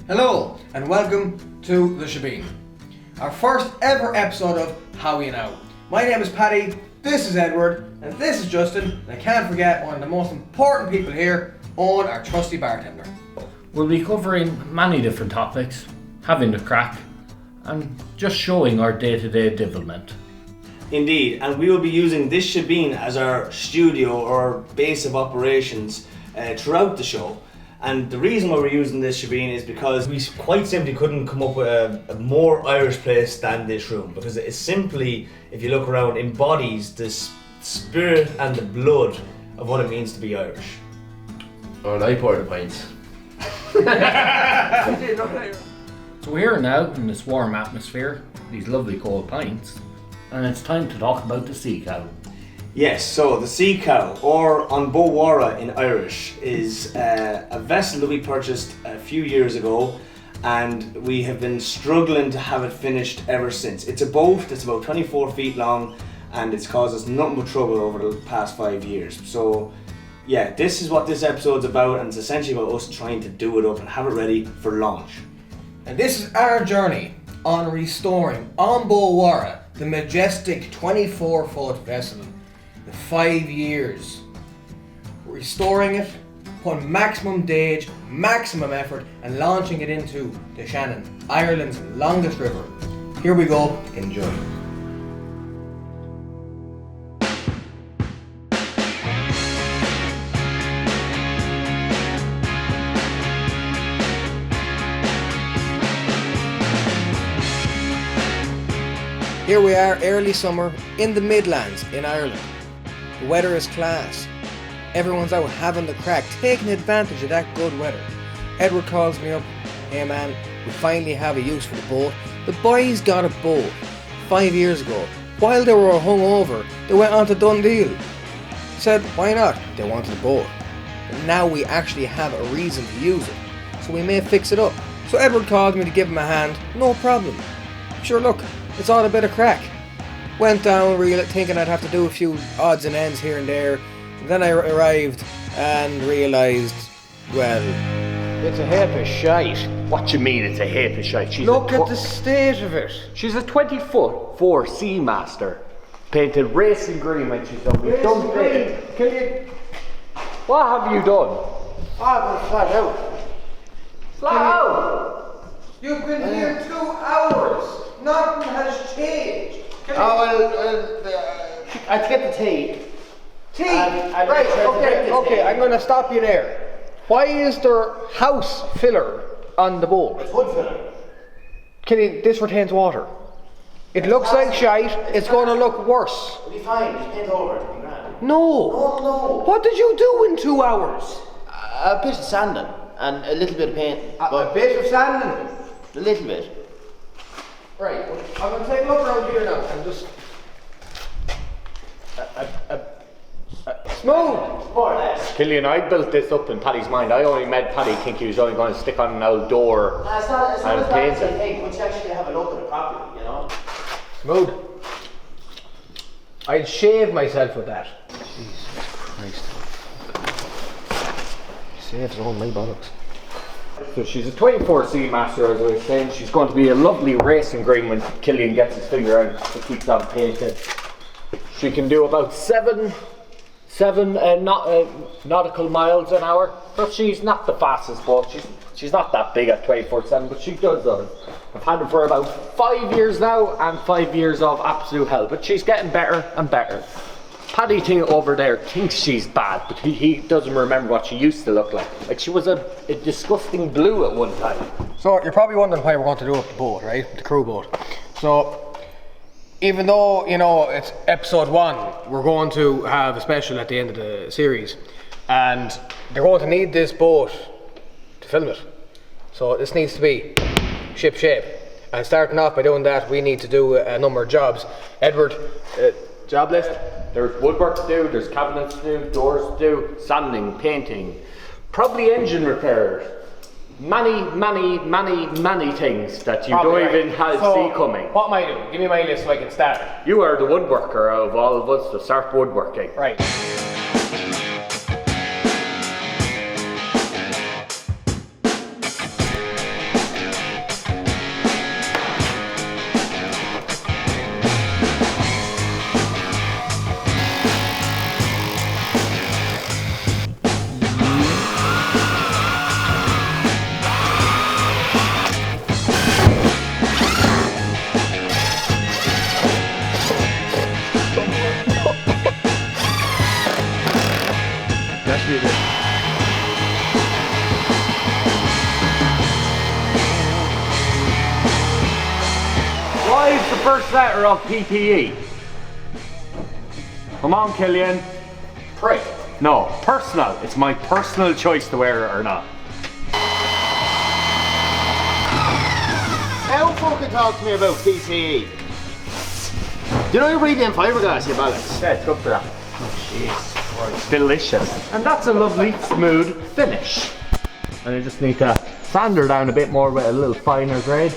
Hello and welcome to the Shebeen, our first ever episode of How You Know. My name is Paddy, this is Edward, and this is Justin, and I can't forget one of the most important people here, Owen, our trusty bartender. We'll be covering many different topics, having the crack, and just showing our day-to-day development. Indeed, and we will be using this Shebeen as our studio or base of operations throughout the show. And the reason why we're using this Shebeen is because we quite simply couldn't come up with a more Irish place than this room, because it simply, if you look around, embodies the spirit and the blood of what it means to be Irish. Oh, and I pour the pints. So we're here now in this warm atmosphere, these lovely cold pints, and it's time to talk about the sea cow. Yes, so the sea cow, or an bómhara in Irish, is a vessel that we purchased a few years ago, and we have been struggling to have it finished ever since. It's a boat that's about 24 feet long, and it's caused us nothing but trouble over the past 5 years. So yeah, this is what this episode's about, and it's essentially about us trying to do it up and have it ready for launch. And this is our journey on restoring an bómhara, the majestic 24-foot vessel. The 5 years. Restoring it, putting maximum dage, maximum effort, and launching it into the Shannon, Ireland's longest river. Here we go, enjoy. Here we are, early summer, in the Midlands, in Ireland. The weather is class. Everyone's out having the crack, taking advantage of that good weather. Edward calls me up, hey man, we finally have a use for the boat. The boys got a boat 5 years ago. While they were hungover, they went on to Dundee. Said, why not? They wanted a boat. But now we actually have a reason to use it, so we may fix it up. So Edward called me to give him a hand, no problem. Sure, look, it's all a bit of crack. Went down thinking I'd have to do a few odds and ends here and there. Then I arrived and realised, well, it's a heap of shite. What you mean it's a heap of shite? Look at the state of it. She's a 20-foot 4 Seamaster. Painted racing green when she's done. We've done it. What have you done? I've been flat out. Flat out? You've been here 2 hours. Nothing has changed. I'd get the tea. Tea? Right, okay, I'm going to stop you there. Why is there house filler on the boat? It's wood filler. This retains water. It looks like shite, it's going to look worse. It'll be fine, just paint over it, it'll be grand. No. What did you do in 2 hours? A bit of sanding and a little bit of paint. A bit of sanding? A little bit. Right, well, I'm going to take a look around here now and just... smooth! More or less. Killian, I built this up in Paddy's mind. I only made Paddy think he was only going to stick on an old door It's not and as bad paint as you it. think once you actually have a look at it properly, you know. Smooth. I'd shave myself with that. Jesus Christ. He saves all my bollocks. So she's a 24 Seamaster, as I was saying. She's going to be a lovely racing green when Killian gets his finger out and keeps that painted. She can do about seven nautical miles an hour, but she's not the fastest boat. She's not that big at 24/7, but she does those. I've had her for about 5 years now, and 5 years of absolute hell, but she's getting better and better. Paddy T over there thinks she's bad, but he doesn't remember what she used to look like. Like, she was a disgusting blue at one time. So you're probably wondering why we're going to do up the boat, right? The crew boat. So even though, you know, it's episode 1, we're going to have a special at the end of the series, and they're going to need this boat to film it. So this needs to be ship shape. And starting off by doing that, we need to do a number of jobs. Edward, job list? There's woodwork to do, there's cabinets to do, doors to do, sanding, painting, probably engine repairs. Many things that you don't even see coming. What am I doing? Give me my list so I can start. You are the woodworker of all of us to start woodworking. Right. Why is the first letter of PPE? Come on, Killian. Prick. No, personal. It's my personal choice to wear it or not. Don't fucking talk to me about PPE. Do you know you breathe in fiberglass, you balance? Yeah, it's good for that. Jeez Christ. Delicious. And that's a lovely, smooth finish. And I just need to sand her down a bit more with a little finer grade.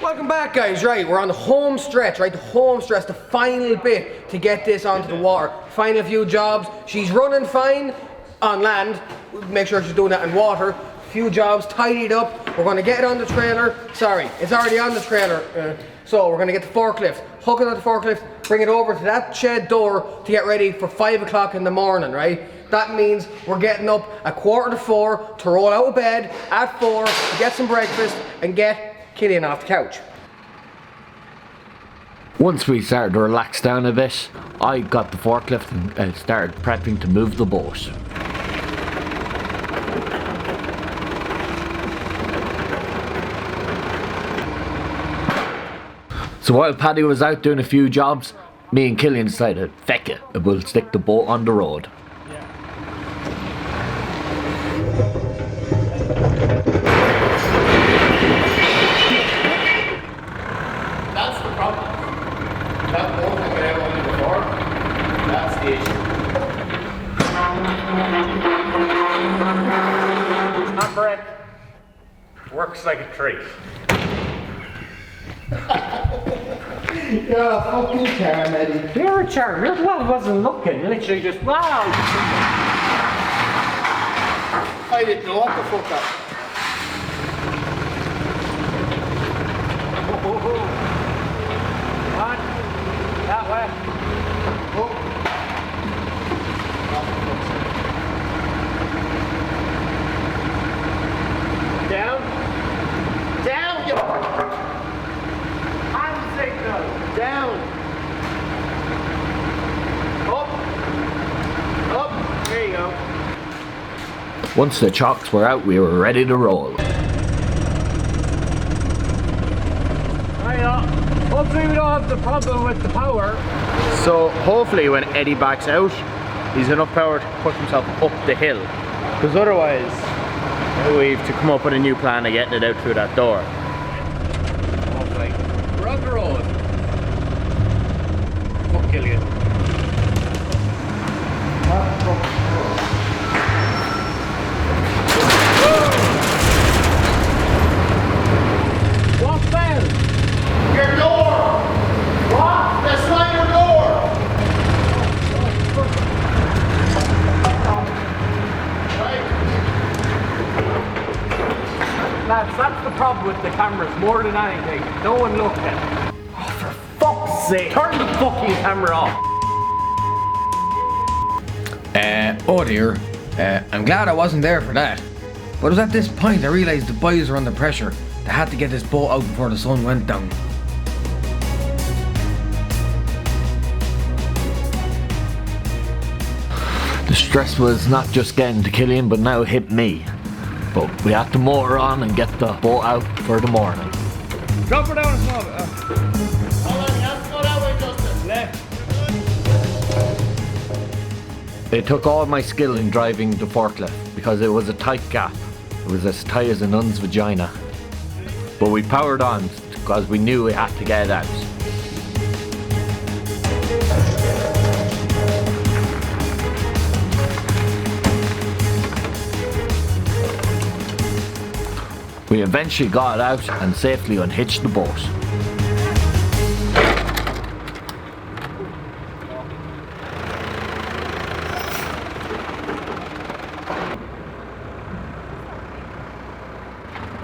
Welcome back, guys. Right, we're on the home stretch, right? The home stretch, the final bit to get this onto the water. Final few jobs. She's running fine on land. Make sure she's doing that in water. Few jobs, tidied up. We're going to get it on the trailer. Sorry, it's already on the trailer. So we're going to get the forklift, hook it on the forklift, bring it over to that shed door to get ready for 5 o'clock in the morning, right? That means we're getting up at 3:45 to roll out of bed at 4, to get some breakfast and get Killian off the couch. Once we started to relax down a bit, I got the forklift and started prepping to move the boat. So while Paddy was out doing a few jobs, me and Killian decided, feck it, we'll stick the boat on the road. Works like a treat. You're a fucking charm, Eddie. You're a charm. Your lad wasn't looking. Literally just, wow. I didn't know what the fuck that. What? That way. Down. Down, you hand signal. Down. Up. Up. There you go. Once the chocks were out, we were ready to roll. Hiya. Hopefully we don't have the problem with the power. So hopefully when Eddie backs out, he's enough power to push himself up the hill. Because otherwise, we have to come up with a new plan of getting it out through that door. We're on the road. Fuck Killian. What fell? Your door! What? The sliding door! Lads, that's the problem with the cameras more than anything. No one looking. Oh, for fuck's sake. Turn the fucking camera off. Oh dear. I'm glad I wasn't there for that. But it was at this point I realised the boys were under pressure. They had to get this boat out before the sun went down. The stress was not just getting to Killian, but now it hit me. But we had to motor on and get the boat out for the morning. Drop her down a small bit. It took all my skill in driving the forklift because it was a tight gap. It was as tight as a nun's vagina. But we powered on because we knew we had to get it out. We eventually got it out and safely unhitched the boat.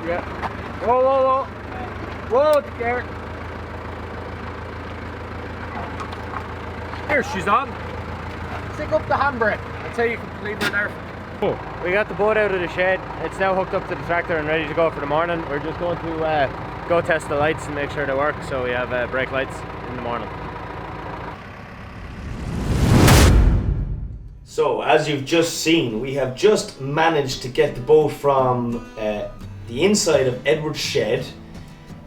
Yeah. Whoa, whoa, whoa. Whoa, Garrett. Here, she's on. Stick up the handbrake. I'd say you can leave her there. Oh. We got the boat out of the shed. It's now hooked up to the tractor and ready to go for the morning. We're just going to go test the lights and make sure they work, so we have brake lights in the morning. So, as you've just seen, we have just managed to get the boat from the inside of Edward's shed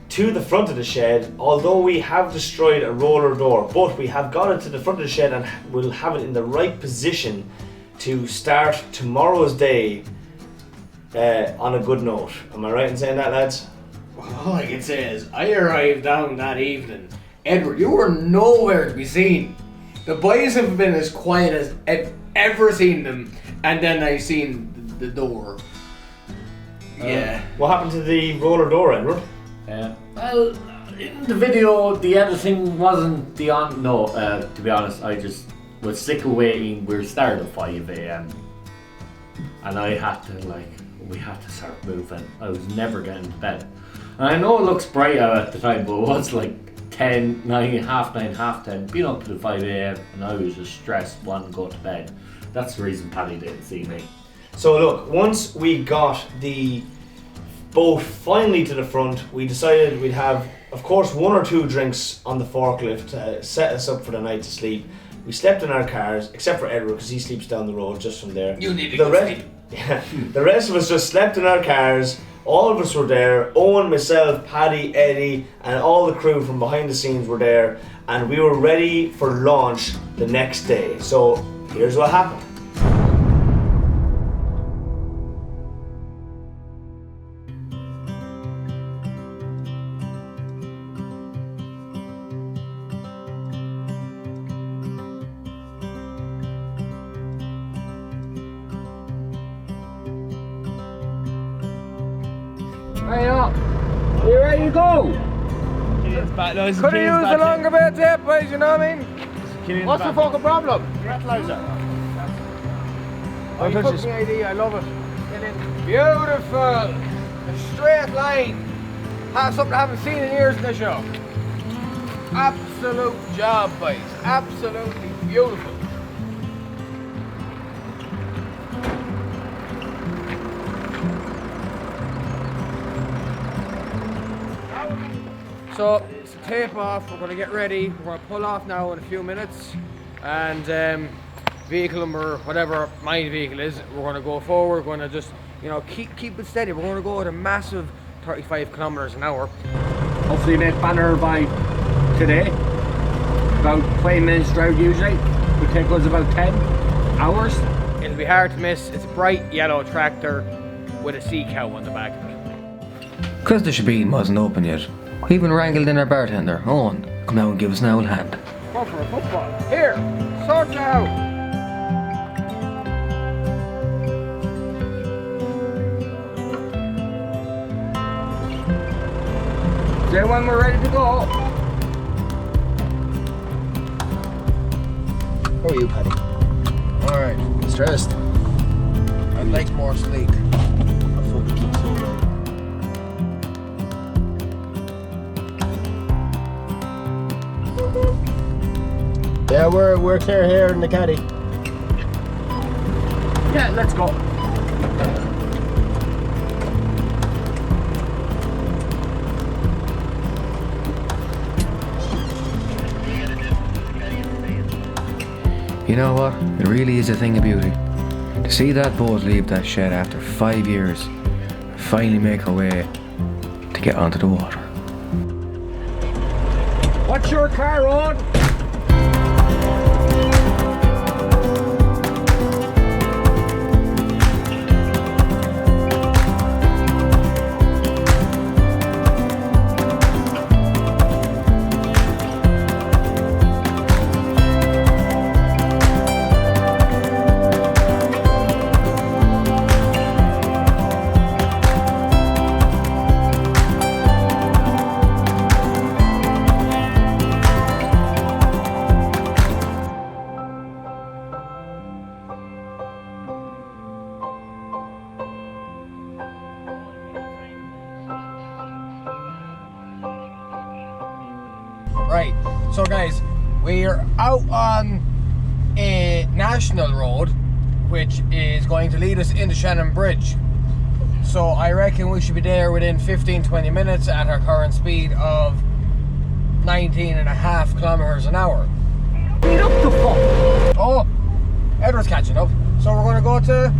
to the front of the shed, although we have destroyed a roller door, but we have got it to the front of the shed and we'll have it in the right position to start tomorrow's day on a good note. Am I right in saying that, lads? All I can say is, I arrived down that evening. Edward, you were nowhere to be seen. The boys have been as quiet as I've ever seen them, and then I seen the door. Yeah. What happened to the roller door, Edward? Well, in the video, the editing wasn't the on. No, to be honest, I just was sick of waiting. We started at 5 a.m. and I had to we had to start moving. I was never getting to bed. And I know it looks bright out at the time, but it was like 10, 9, half 9, half 10, been up to 5 a.m. and I was just stressed, wanting to go to bed. That's the reason Paddy didn't see me. So look, once we got the boat finally to the front, we decided we'd have, of course, 1 or 2 drinks on the forklift to set us up for the night to sleep. We slept in our cars, except for Edward, because he sleeps down the road just from there. You need to go sleep. Yeah, the rest of us just slept in our cars. All of us were there. Owen, myself, Paddy, Eddie, and all the crew from behind the scenes were there, and we were ready for launch the next day. So here's what happened. Hey up! Are you ready to go? Could have used a longer bit of tape, boys, you know what I mean? What's the fucking problem? Breathalyzer. Oh, you took the idea, I love it. Beautiful! A straight line. That's something I haven't seen in years in the show. Absolute job, boys. Absolutely beautiful. So, it's a tape off, we're going to get ready, we're going to pull off now in a few minutes, and vehicle number, whatever my vehicle is, we're going to go forward, we're going to just, you know, keep it steady. We're going to go at a massive 35 kilometers an hour. Hopefully make banner by today. About 20 minutes drive usually. It take us about 10. hours. It'll be hard to miss. It's a bright yellow tractor with a sea cow on the back of it. Because the shebeen wasn't open yet, we even wrangled in our bartender, Owen, to come out and give us an old hand. Go for a football. Here, sort you out. Say when we're ready to go. How are you, Paddy? Alright. Stressed. I'd like more sleep. I fucking keep so low. Yeah, we're clear here in the caddy. Yeah, let's go. You know what? It really is a thing of beauty. To see that boat leave that shed after 5 years and finally make her way to get onto the water. What's your car on? Right, so guys, we're out on a national road which is going to lead us into Shannon Bridge. So I reckon we should be there within 15-20 minutes at our current speed of 19.5 kilometers an hour. Beat up the fuck. Oh, Edward's catching up. So we're going to go to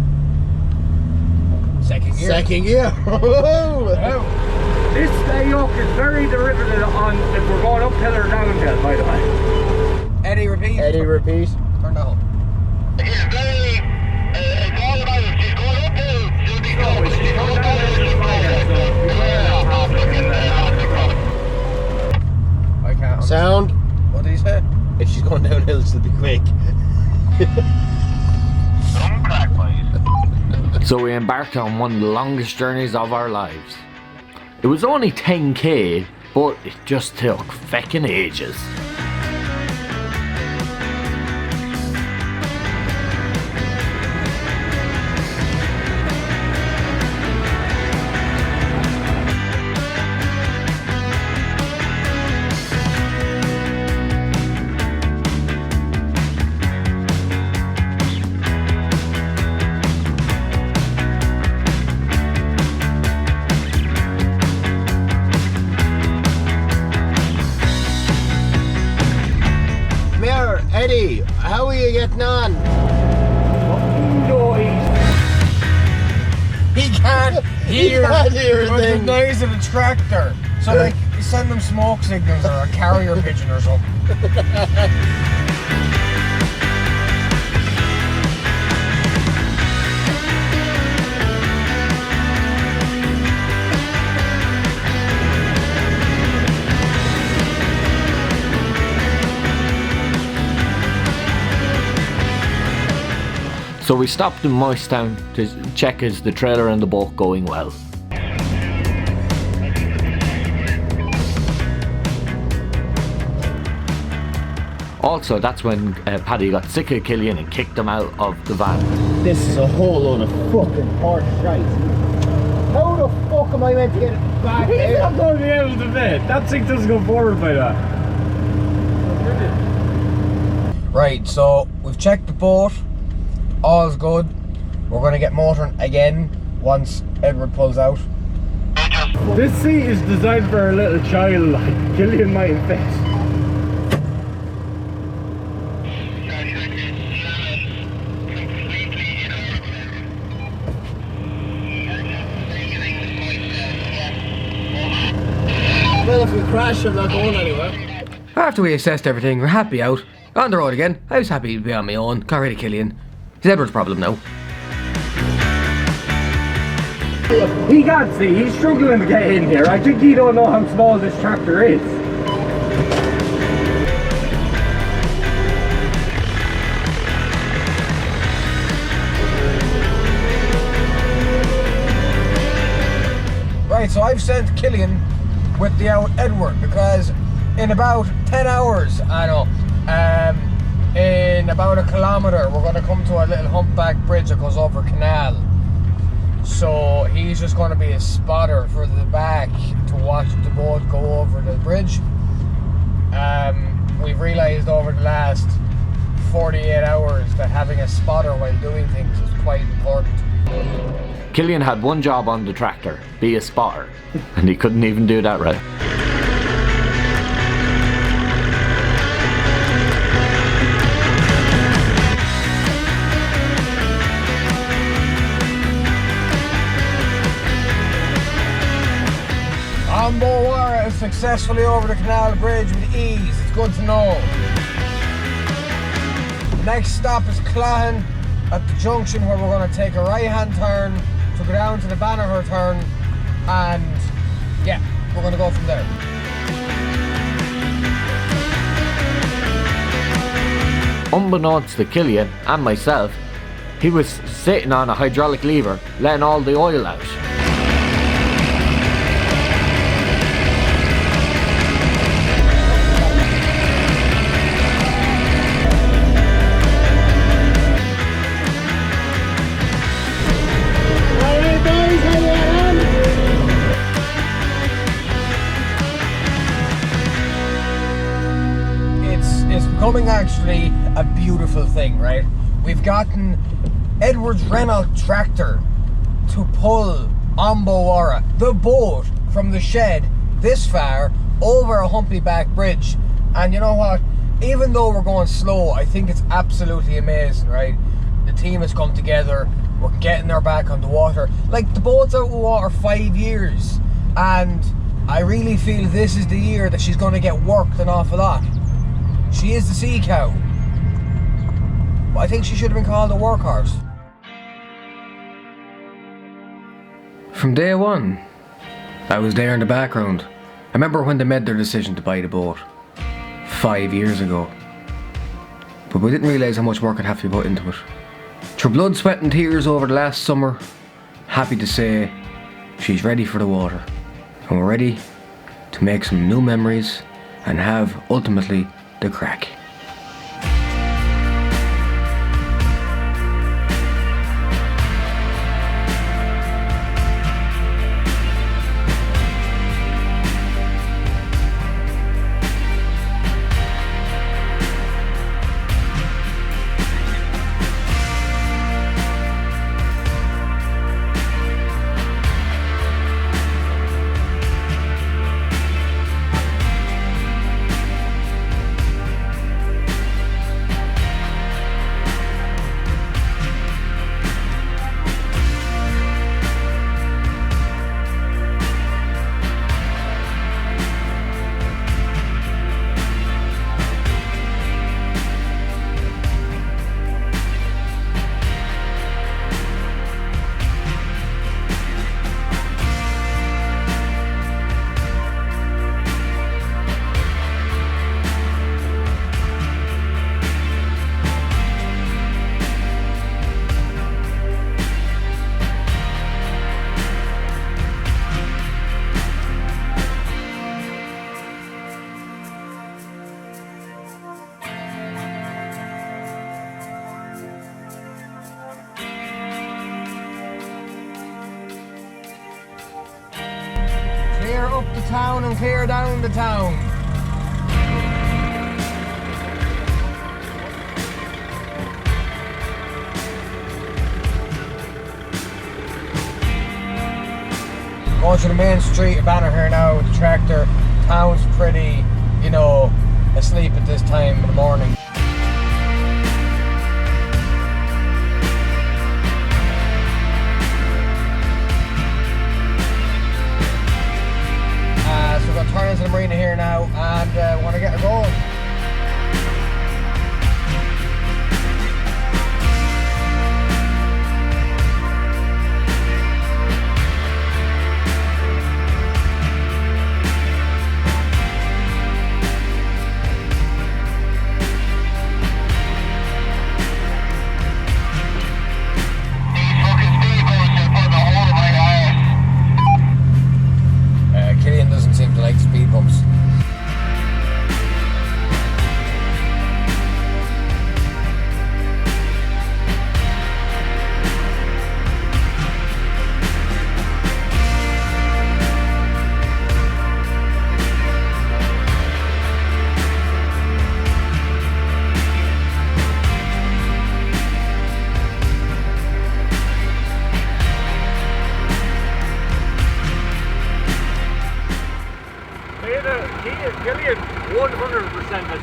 second gear. Second gear. Oh. This yoke is very derivative on if we're going uphill or downhill, by the way. Eddie, repeat. Eddie, repeat. Turn that up. It's very, it's all about it. She's going uphill, she'll be No, good. she's going downhill, she'll be fine, so beware of traffic. I can't. Sound. What did he say? If she's going downhill, she'll be quick. Don't crack, please. So we embarked on one of the longest journeys of our lives. It was only 10k, but it just took feckin' ages. Eddie, how are you getting on? He can't hear, can't hear a with thing. the noise of the tractor. So like, you send them smoke signals or a carrier pigeon or something. So we stopped in Moistown to check is the trailer and the boat going well. Also, that's when Paddy got sick of Killian and kicked him out of the van. This is a whole load of fucking horse shite. How the fuck am I meant to get it back He's there? not going to be able to fit. That thing doesn't go forward by that. Right, so we've checked the boat. All's good. We're going to get motoring again once Edward pulls out. This seat is designed for a little child, like Killian might fit. Well, if we crash, I'm not going anywhere. After we assessed everything, we're happy out. On the road again. I was happy to be on my own. Got rid of Killian. It's Edward's problem now. He can't see, he's struggling to get in here. I think he don't know how small this tractor is. Right, so I've sent Killian with the out Edward because in about 10 hours, in about a kilometre, we're going to come to a little humpback bridge that goes over a canal. So he's just going to be a spotter for the back to watch the boat go over the bridge. We've realised over the last 48 hours that having a spotter while doing things is quite important. Killian had one job on the tractor, be a spotter, and he couldn't even do that right. Ambowara is successfully over the canal bridge with ease. It's good to know. The next stop is Clahan at the junction where we're going to take a right hand turn to go down to the Banagher turn, and yeah, we're going to go from there. Unbeknownst to Killian and myself, he was sitting on a hydraulic lever, letting all the oil out. It's becoming actually a beautiful thing, right? We've gotten Edward's Renault tractor to pull Ambowara, the boat, from the shed this far over a humpy back bridge. And you know what? Even though we're going slow, I think it's absolutely amazing, right? The team has come together, we're getting her back on the water. Like, the boat's out of water 5 years, and I really feel this is the year that she's going to get worked an awful lot. She is the sea cow, but I think she should have been called a workhorse. From day one, I was there in the background. I remember when they made their decision to buy the boat 5 years ago, but we didn't realise how much work had have to be put into it. Through blood, sweat and tears over the last summer, happy to say she's ready for the water, and we're ready to make some new memories and have ultimately the crack. Clear up the town and clear down the town. Going to the main street of Banagher now with the tractor. Town's pretty, asleep at this time in the morning. So we're going to turn into the marina here now and want to get her going.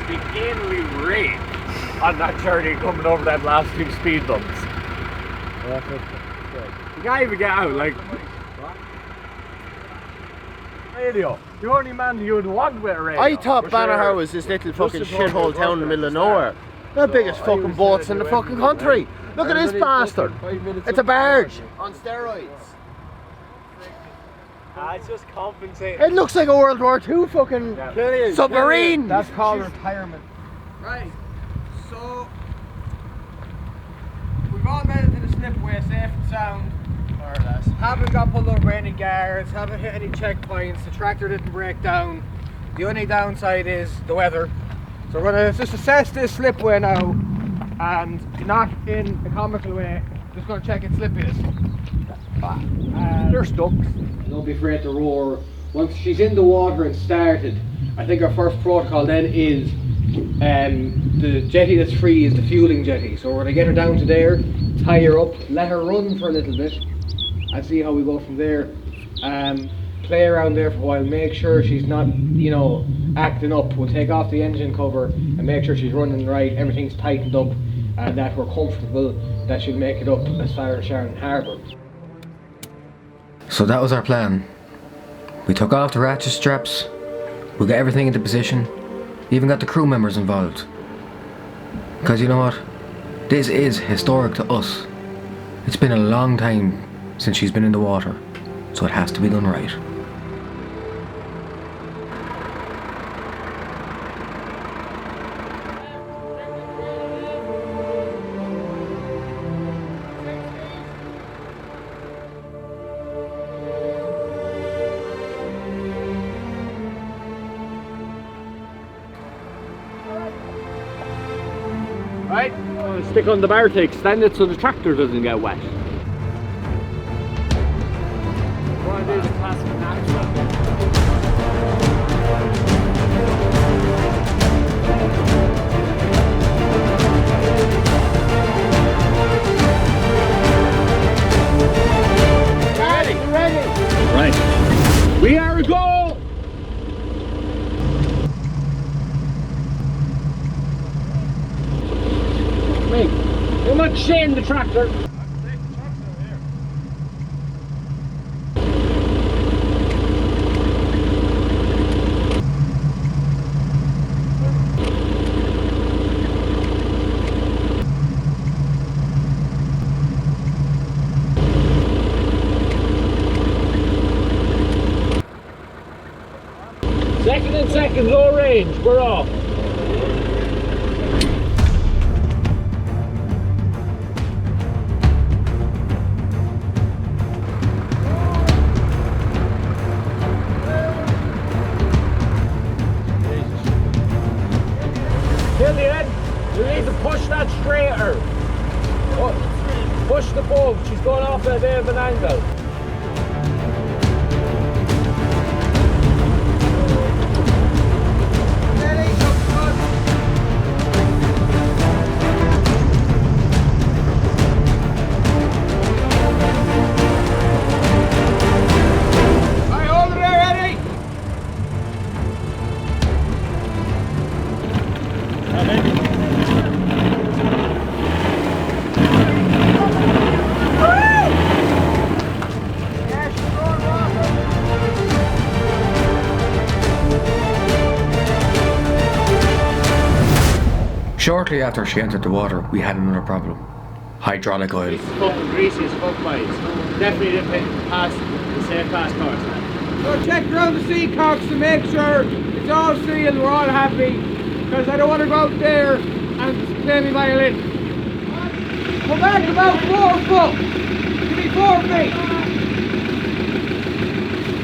been anally raped on that journey coming over them last 2 speed bumps. You can't even get out, like. Radio, the only man you would want with a radio. I thought Banagher was this little fucking shithole town in the middle of nowhere. The biggest fucking boats in the fucking country. Look at this bastard. It's a barge on steroids. It's just compensating. It looks like a World War II fucking submarine. That's called retirement. Right, so we've all made it to the slipway safe and sound. More or less. Haven't got pulled over by any guards, haven't hit any checkpoints, the tractor didn't break down. The only downside is the weather. So we're going to just assess this slipway now, and not in a comical way, just going to check its slippiness. They're stuck. Don't be afraid to roar. Once she's in the water and started, I think our first protocol then is the jetty that's free is the fueling jetty. So we're going to get her down to there, tie her up, let her run for a little bit, and see how we go from there. Play around there for a while, make sure she's not, you know, acting up. We'll take off the engine cover and make sure she's running right, everything's tightened up, and that we're comfortable that she'll make it up as far as Shannon Harbour. So that was our plan. We took off the ratchet straps, we got everything into position, even got the crew members involved. Because you know what? This is historic to us. It's been a long time since she's been in the water, so it has to be done right. Right? Stick on the bar to extend it so the tractor doesn't get wet. Want to do the classic natural. Right. We are a go! Mate, you're not sharing the tractor. Second and second, low range, we're off. Killian, you need to push that straighter. Push the boat, she's going off at a bit of an angle. Shortly after she entered the water, we had another problem. Hydraulic oil. It's fucking greasy as fuck, boys. Definitely didn't pass the safe pass course. So check around the sea cocks to make sure it's all sealed, we're all happy. Because I don't want to go out there and play me violin. Come back about 4 foot. Give me 4 feet.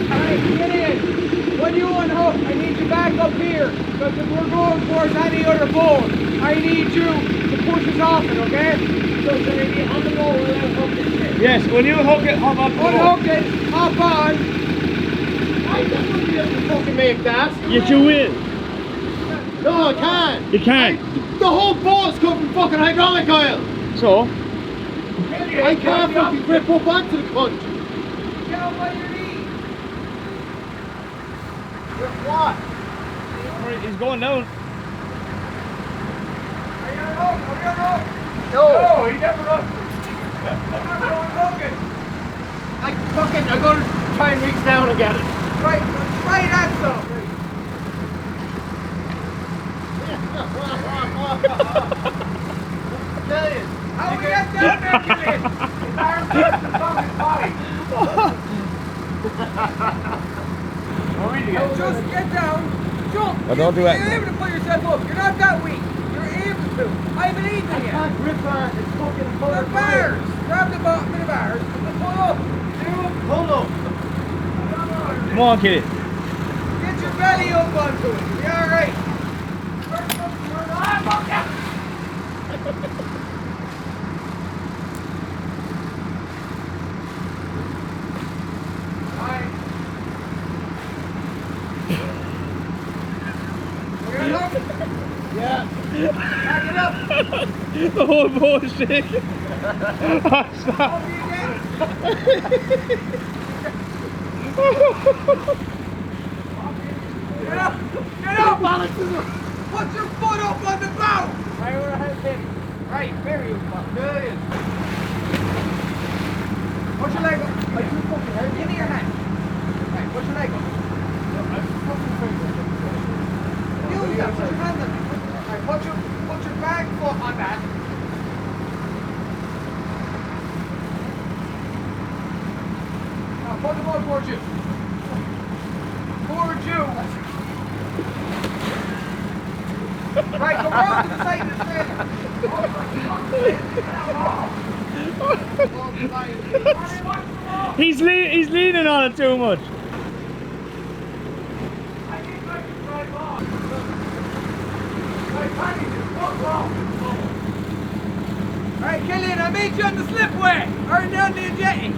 Alright, get in. When you unhook, I need you back up here. Because if we're going towards any other boat, I need you to push us off it, okay? So should I be on the boat when I hook this shit? Yes, when you hook it, hop up. Unhook it, hop on. I don't be able to fucking make that. Yes, you will. No, I can't. You can't. The whole boat's covered in fucking hydraulic oil. So? I can't fucking grip up onto the cunt. Get up on your knees. With what? He's going down. No, he never runs. I'm going to try and reach down and get it. Right at so. How we get down there, Gillian? His arms are the fucking body. Just get down, jump. don't do that. You're able to pull yourself up. You're not that weak. You're able to. I believe in you. can't grip her. It's fucking full The of bars. Grab the bottom of the bars and pull up. Pull up. Come on, kid. Get your belly up onto it. You'll be alright. Yeah. Back it up. The whole boat is shaking. Get up! Get up! Put your foot up on the bow! Right where I have him. Right, very up. Brilliant. Put your leg up. Are you fucking heavy? Give me your hand. Right, put your leg up. Use that, put your hand on it. Right, put your back foot on that. Now put the ball towards you. Towards you. Right, go round to the side of the trailer. He's leaning on it too much. Alright, Killian, I'll meet you on the slipway, or down the jetty.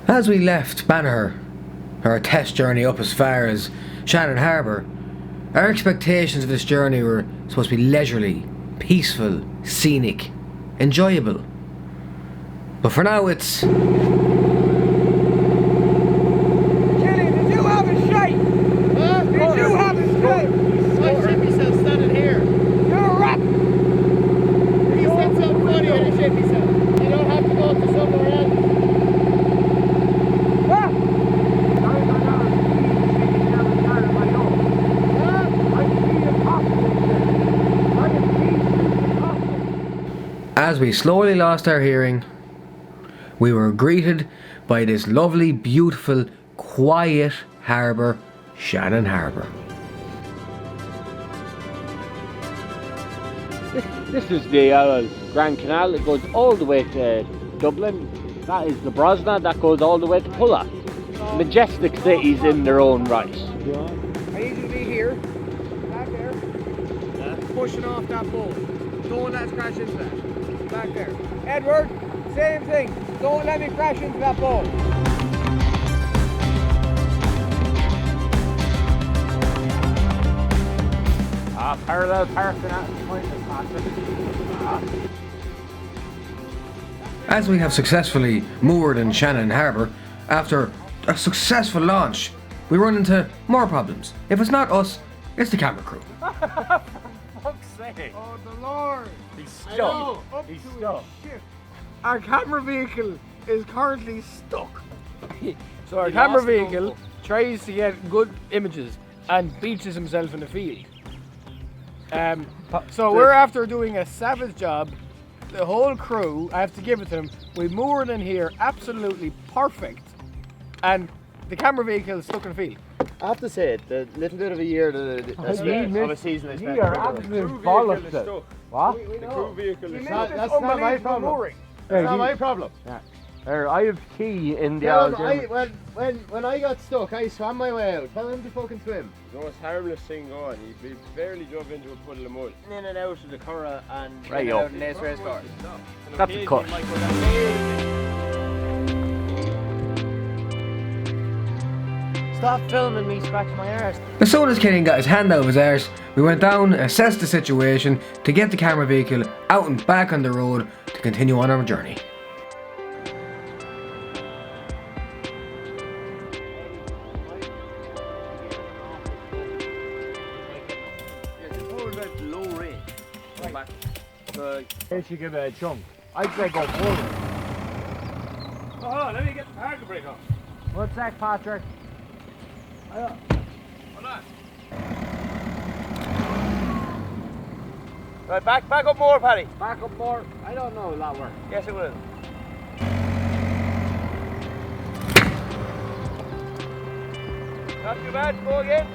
As we left Banagher, our test journey up as far as Shannon Harbour, our expectations of this journey were supposed to be leisurely, peaceful, scenic, enjoyable. But for now it's... Killian, did you have a shite? Did you have a shite? I shit myself standing here. You're a rat. He said something funny and I shit myself. You don't have to go to somewhere else. As we slowly lost our hearing, we were greeted by this lovely, beautiful, quiet harbour, Shannon Harbour. This is the Grand Canal. It goes all the way to Dublin. That is the Brosna. That goes all the way to Pulla. Majestic cities in their own right. I need you to be here, back there, pushing off that boat. Don't let us crash into that. Back there. Edward, same thing. Don't let me crash into that boat. Parallel parking at As we have successfully moored in Shannon Harbour, after a successful launch, we run into more problems. If it's not us, it's the camera crew. fuck's sake. Oh, the Lord. He's stuck. He's stuck. Our camera vehicle is currently stuck. So our camera vehicle tries to get good images and beaches himself in the field. So we're after doing a savage job. The whole crew, I have to give it to them, we moored in here absolutely perfect. And the camera vehicle is stuck in the field. I have to say it, the little bit of a year of a season I spent. You are absolute bollocks. What? The crew vehicle is That's not my problem. That's not my problem. I have key in the Tell old him, when I got stuck, I swam my way out. Tell him to fucking swim. The most harmless thing going. He barely drove into a puddle of mud. In and out of the Curragh and Right, in yo. and out of Nace Race Car. That's a cut. Stop filming me scratch my arse. As soon as Kenny got his hand out of his arse, we went down, assessed the situation to get the camera vehicle out and back on the road to continue on our journey. Here she give it a chunk. I'd say go forward. Oh, hold on, let me get the parking brake off. One sec, Patrick. Hold on. Right, back up more, Paddy. Back up more. I don't know, will that work? Yes, it will. Not too bad, go again.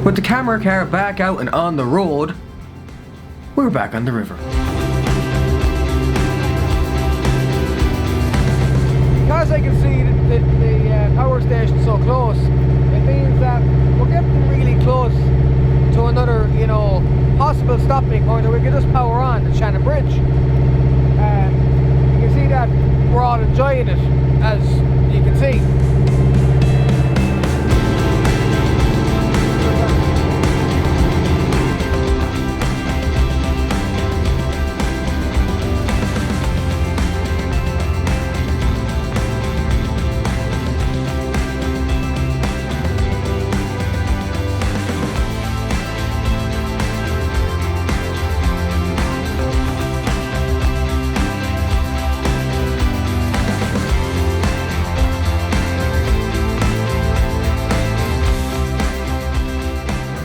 With the camera car back out and on the road, we're back on the river. Because I can see the power station so close, it means that we're getting really close to another, you know, possible stopping point where we can just power on at Shannon Bridge. You can see that we're all enjoying it, as you can see.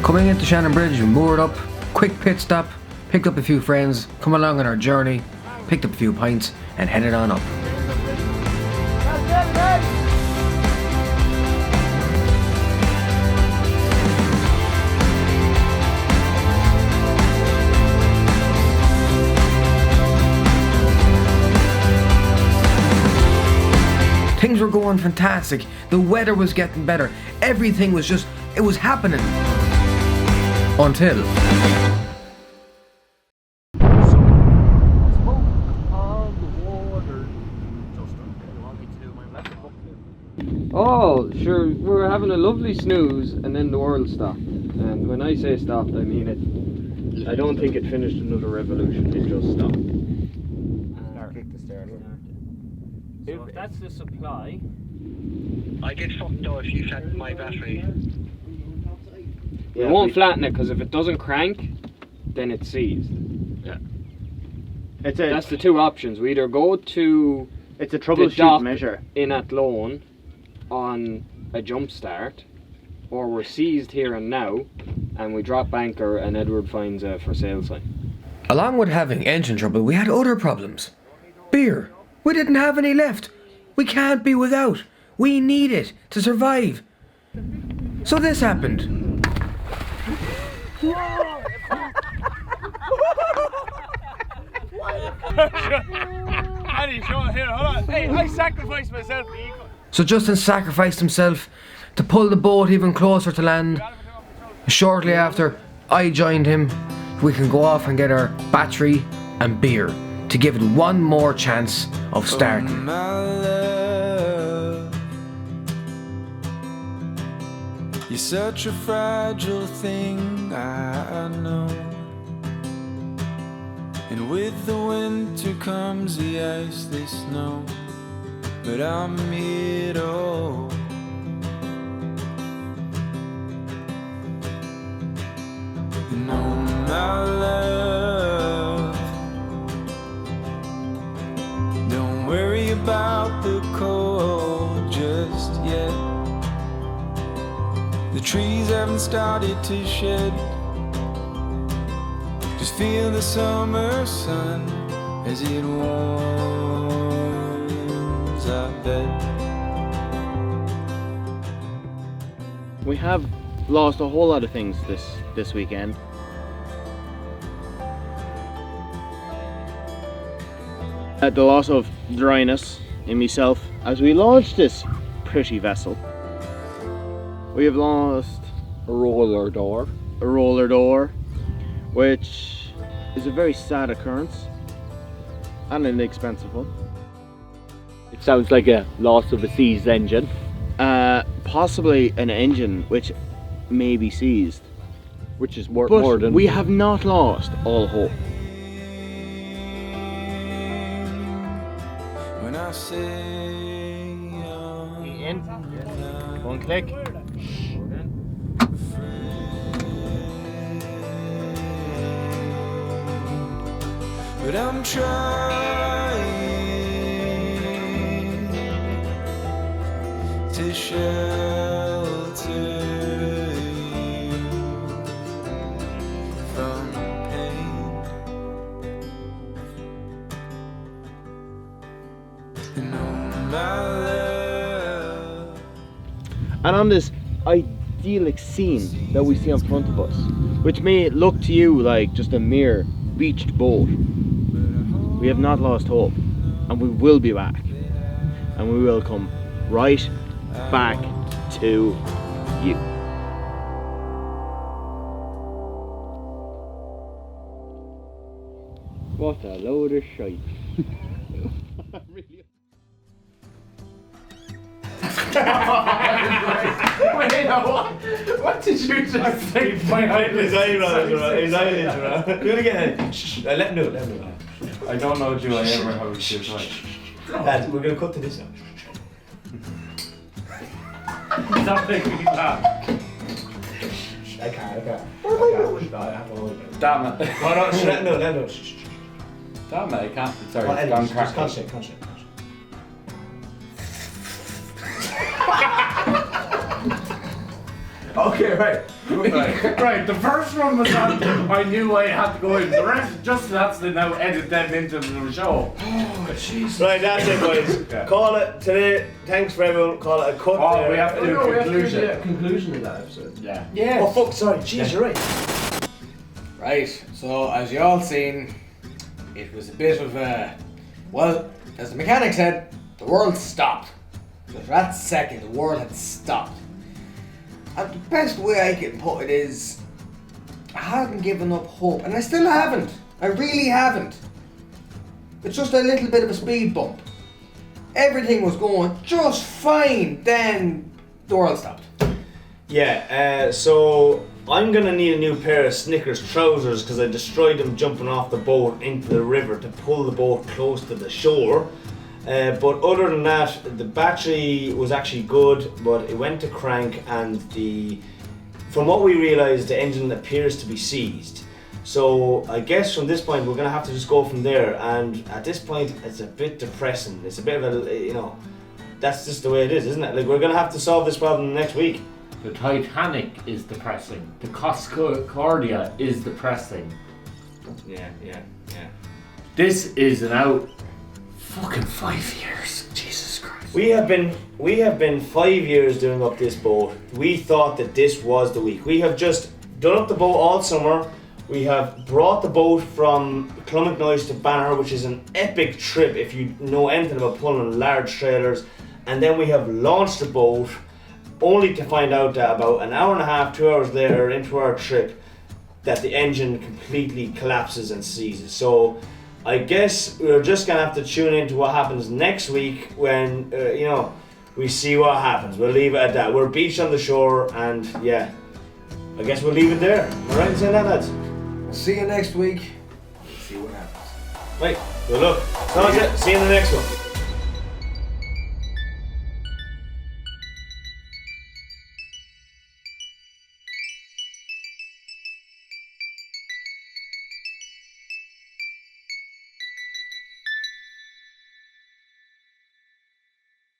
Coming into Shannon Bridge, we moored up, quick pit stop, picked up a few friends, come along on our journey, picked up a few pints and headed on up. Things were going fantastic, the weather was getting better, everything was just, it was happening. Until Oh, sure, we were having a lovely snooze and then the world stopped. And when I say stopped, I mean it. I don't think it finished another revolution, it just stopped. Kick the steering. So if that's the supply... I get fucked though if you flatten my battery. It won't flatten it because if it doesn't crank, then it's seized. Yeah. That's the two options. We either go to It's a the troubleshoot dock measure. in Athlone on a jump start, or we're seized here and now, and we drop anchor and Edward finds a for sale sign. along with having engine trouble, we had other problems. Beer. We didn't have any left. We can't be without. We need it to survive. So this happened. Paddy, here, hold on. Hey, I sacrificed myself for equal. So Justin sacrificed himself to pull the boat even closer to land. Shortly after, I joined him. We can go off and get our battery and beer to give it one more chance of starting. You're such a fragile thing, I know. And with the winter comes the ice, the snow. But I'm here to hold. No, my love, don't worry about the cold just yet. The trees haven't started to shed. Just feel the summer sun as it warms our bed. We have lost a whole lot of things this weekend. The loss of dryness in myself as we launched this pretty vessel. We have lost A roller door. a roller door, which is a very sad occurrence and an expensive one. It sounds like a loss of a seized engine. Possibly an engine which may be seized. Which is worth But more than... we have not lost all hope. When I say In. One click. but I'm trying to shelter you from pain. And oh my love. And on this idyllic scene that we see in front of us, which may look to you like just a mere beached boat, we have not lost hope, and we will be back, and we will come right back to you. What a load of shite. Wait, what did you just say? His eyelids are Do it again. Shh. Let him do it. I don't know, do I ever have a good time? Lads, we're going to cut to this now. Stop making me laugh. I can't. Damn it. No, let him do it. Shh. Damn it, I can't. Sorry, Well, it's gone just crackling. concentrate. Okay, right. Right, the first one was on. I knew I had to go in. The rest just has to now edit them into the show. Oh, jeez. Right, that's it, boys. Call it today. Thanks for everyone. Call it a cut. Oh, we have to do a conclusion. Conclusion of that episode. Yeah. Yeah. Oh, fuck, sorry. Jeez, you're right. Right, so as you all seen, it was a bit of a, well, as the mechanic said, the world stopped. So for that second, the world had stopped. And the best way I can put it is, I hadn't given up hope, and I still haven't. I really haven't. It's just a little bit of a speed bump. Everything was going just fine, then the world stopped. Yeah, so I'm gonna need a new pair of Snickers trousers because I destroyed them jumping off the boat into the river to pull the boat close to the shore. But other than that, the battery was actually good, but it went to crank, and from what we realised, the engine appears to be seized. So I guess from this point we're gonna have to just go from there. And at this point, it's a bit depressing. It's a bit of a, that's just the way it is, isn't it? Like, we're gonna have to solve this problem next week. The Titanic is depressing. The Concordia is depressing. Yeah. This is now fucking 5 years. Jesus Christ. We have been 5 years doing up this boat. We thought that this was the week. We have just done up the boat all summer. We have brought the boat from Clonmacnoise to Banner, which is an epic trip if you know anything about pulling large trailers. And then we have launched the boat, only to find out that about an hour and a half, 2 hours later into our trip, that the engine completely collapses and seizes. So I guess we're just gonna have to tune into what happens next week when, we see what happens. We'll leave it at that. We're beached on the shore, and yeah, I guess we'll leave it there. Am I right in saying that, lads? See you next week. See what happens. Right, good luck. See you in the next one.